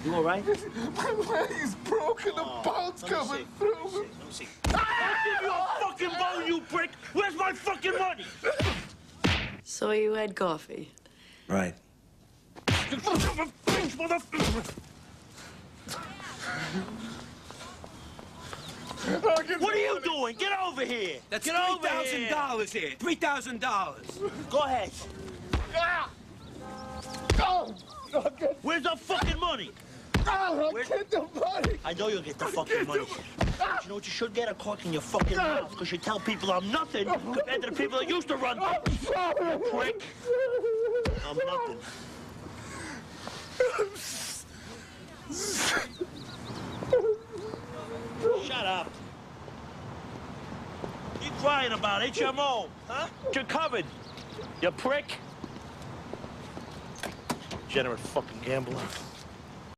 You all right? My leg's broken. The bone's coming through. Let me see. I'll give you a fucking bone, you prick. Where's my fucking money? So you had coffee. Right. What are you doing? Get over here. That's Get over here. $3,000 here. $3,000. Go ahead. Oh, Where's the fucking money? I'll get the money. I know you'll get the fucking money. But you know what you should get? A cork in your fucking mouth, because you tell people I'm nothing compared to the people that used to run. I'm sorry. You prick. I'm nothing. Shut up. You crying about HMO, huh? You're covered. You prick. Degenerate fucking gambler.